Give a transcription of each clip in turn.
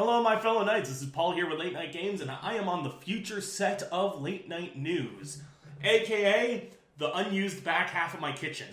Hello, my fellow knights. This is Paul here with Late Night Games, and I am on the future set of Late Night News, aka the unused back half of my kitchen.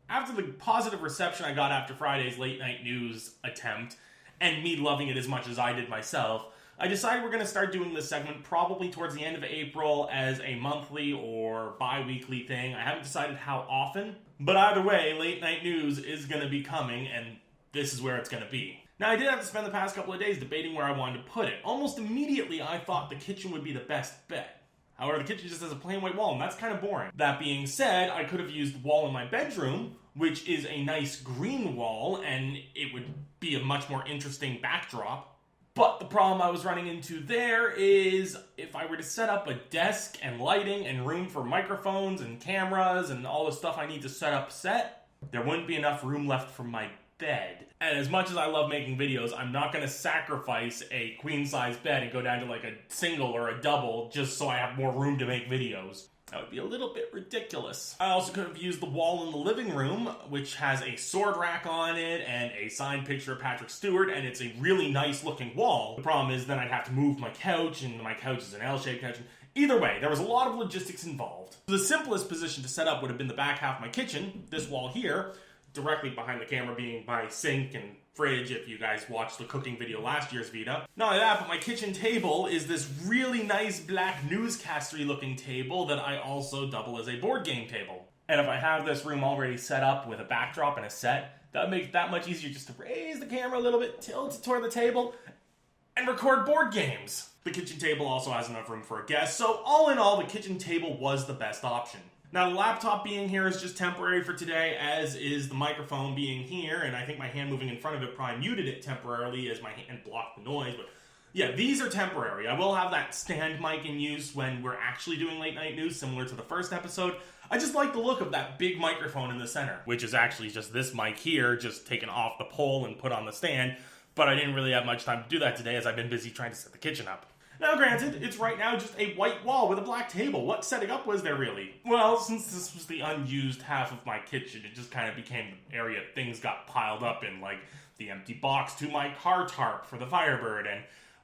After the positive reception I got after Friday's Late Night News attempt, and me loving it as much as I did myself, I decided we're going to start doing this segment probably towards the end of April as a monthly or bi-weekly thing. I haven't decided how often, but either way, Late Night News is going to be coming, and this is where it's going to be. Now, I did have to spend the past couple of days debating where I wanted to put it. Almost immediately, I thought the kitchen would be the best bet. However, the kitchen just has a plain white wall, and that's kind of boring. That being said, I could have used the wall in my bedroom, which is a nice green wall, and it would be a much more interesting backdrop. But the problem I was running into there is if I were to set up a desk and lighting and room for microphones and cameras and all the stuff I need to set up set, there wouldn't be enough room left for my bed. And as much as I love making videos, I'm not going to sacrifice a queen-size bed and go down to like a single or a double just so I have more room to make videos. That would be a little bit ridiculous. I also could have used the wall in the living room, which has a sword rack on it and a signed picture of Patrick Stewart, and it's a really nice looking wall. The problem is then I'd have to move my couch, and my couch is an L-shaped couch. Either way, there was a lot of logistics involved. The simplest position to set up would have been the back half of my kitchen, this wall here, directly behind the camera being my sink and fridge if you guys watched the cooking video last year's VEDA. Not only that, but my kitchen table is this really nice black newscastery looking table that I also double as a board game table. And if I have this room already set up with a backdrop and a set, that would make it that much easier just to raise the camera a little bit, tilt it toward the table, and record board games. The kitchen table also has enough room for a guest, so all in all, the kitchen table was the best option. Now, the laptop being here is just temporary for today, as is the microphone being here, and I think my hand moving in front of it probably muted it temporarily as my hand blocked the noise, but yeah, these are temporary. I will have that stand mic in use when we're actually doing late night news, similar to the first episode. I just like the look of that big microphone in the center, which is actually just this mic here, just taken off the pole and put on the stand, but I didn't really have much time to do that today as I've been busy trying to set the kitchen up. Now, granted, it's right now just a white wall with a black table. What setting up was there, really? Well, since this was the unused half of my kitchen, it just kind of became the area things got piled up in, like the empty box to my car tarp for the Firebird, and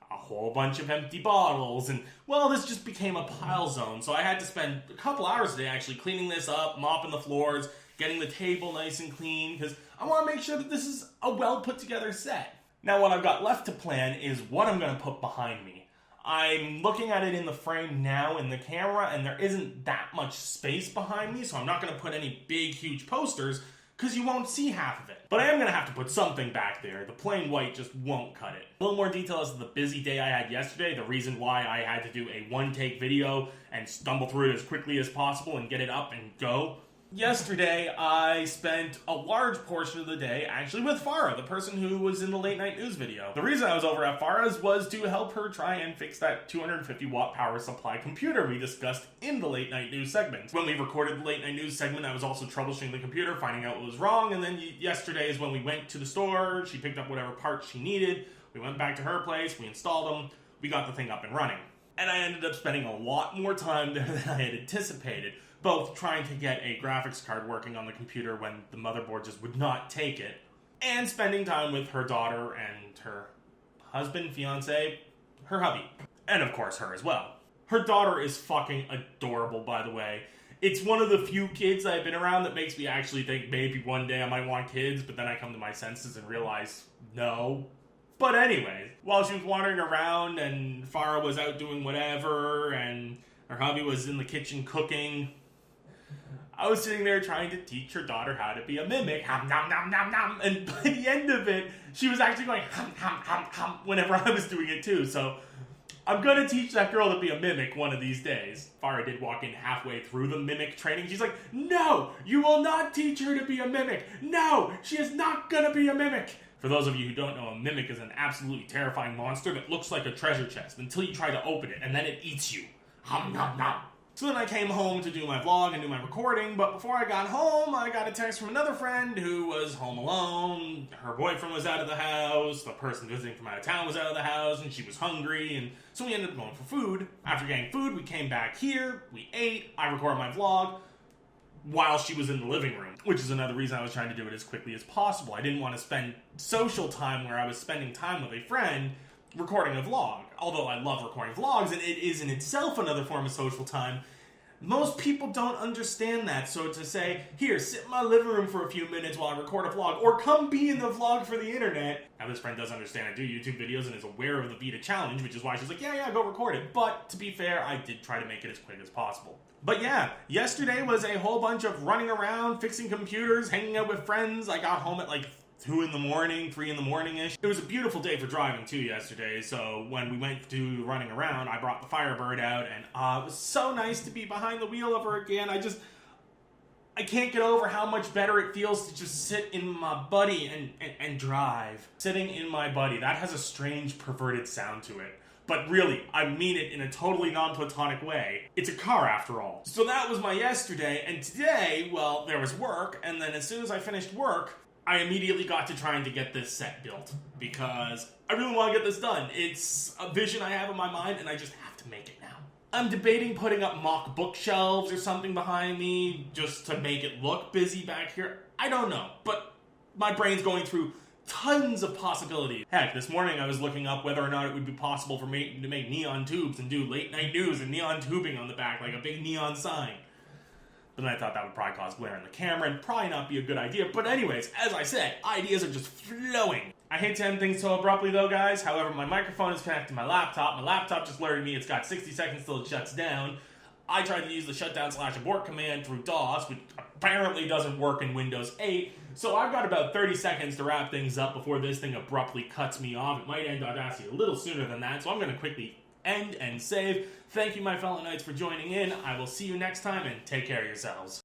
a whole bunch of empty bottles, and, well, this just became a pile zone, so I had to spend a couple hours today actually cleaning this up, mopping the floors, getting the table nice and clean, because I want to make sure that this is a well-put-together set. Now, what I've got left to plan is what I'm going to put behind me. I'm looking at it in the frame now in the camera, and there isn't that much space behind me, so I'm not going to put any big, huge posters, because you won't see half of it. But I am going to have to put something back there. The plain white just won't cut it. A little more detail as to the busy day I had yesterday, the reason why I had to do a one-take video and stumble through it as quickly as possible and get it up and go. Yesterday, I spent a large portion of the day actually with Farah, the person who was in the late night news video. The reason I was over at Farah's was to help her try and fix that 250 watt power supply computer we discussed in the late night news segment. When we recorded the late night news segment, I was also troubleshooting the computer, finding out what was wrong, and then yesterday is when we went to the store, she picked up whatever parts she needed, we went back to her place, we installed them, we got the thing up and running. And I ended up spending a lot more time there than I had anticipated, both trying to get a graphics card working on the computer when the motherboard just would not take it, and spending time with her daughter and her husband, fiance, her hubby, and of course her as well. Her daughter is fucking adorable, by the way. It's one of the few kids I've been around that makes me actually think maybe one day I might want kids, but then I come to my senses and realize, no. But anyway, while she was wandering around and Farah was out doing whatever and her hubby was in the kitchen cooking, I was sitting there trying to teach her daughter how to be a mimic, hum, nom, nom, nom, nom, and by the end of it, she was actually going hum, hum, hum, hum, whenever I was doing it too, so I'm going to teach that girl to be a mimic one of these days. Farah did walk in halfway through the mimic training. She's like, no, you will not teach her to be a mimic. No, she is not going to be a mimic. For those of you who don't know, a mimic is an absolutely terrifying monster that looks like a treasure chest until you try to open it, and then it eats you. Hum, nom, nom. So then I came home to do my vlog and do my recording, but before I got home, I got a text from another friend who was home alone. Her boyfriend was out of the house, the person visiting from out of town was out of the house, and she was hungry, and so we ended up going for food. After getting food, we came back here, we ate, I recorded my vlog while she was in the living room, which is another reason I was trying to do it as quickly as possible. I didn't want to spend social time where I was spending time with a friend recording a vlog. Although I love recording vlogs, and it is in itself another form of social time, most people don't understand that. So to say, here, sit in my living room for a few minutes while I record a vlog, or come be in the vlog for the internet. Now, this friend does understand I do YouTube videos and is aware of the VEDA challenge, which is why she's like, yeah, go record it. But to be fair, I did try to make it as quick as possible. But yeah, yesterday was a whole bunch of running around, fixing computers, hanging out with friends. I got home at like 2 in the morning, 3 in the morning-ish. It was a beautiful day for driving too yesterday, so when we went to running around, I brought the Firebird out, and it was so nice to be behind the wheel of her again. I can't get over how much better it feels to just sit in my buddy and drive. Sitting in my buddy, that has a strange perverted sound to it. But really, I mean it in a totally non-platonic way. It's a car after all. So that was my yesterday, and today, well, there was work, and then as soon as I finished work, I immediately got to trying to get this set built, because I really want to get this done. It's a vision I have in my mind, and I just have to make it now. I'm debating putting up mock bookshelves or something behind me, just to make it look busy back here. I don't know, but my brain's going through tons of possibilities. Heck, this morning I was looking up whether or not it would be possible for me to make neon tubes and do late night news and neon tubing on the back, like a big neon sign. But then I thought that would probably cause glare on the camera and probably not be a good idea. But anyways, as I said, ideas are just flowing. I hate to end things so abruptly though, guys. However, my microphone is connected to my laptop. My laptop just alerted me it's got 60 seconds till it shuts down. I tried to use the shutdown/abort command through DOS, which apparently doesn't work in Windows 8. So I've got about 30 seconds to wrap things up before this thing abruptly cuts me off. It might end Audacity a little sooner than that, so I'm going to quickly end and save. Thank you, my fellow knights, for joining in. I will see you next time, and take care of yourselves.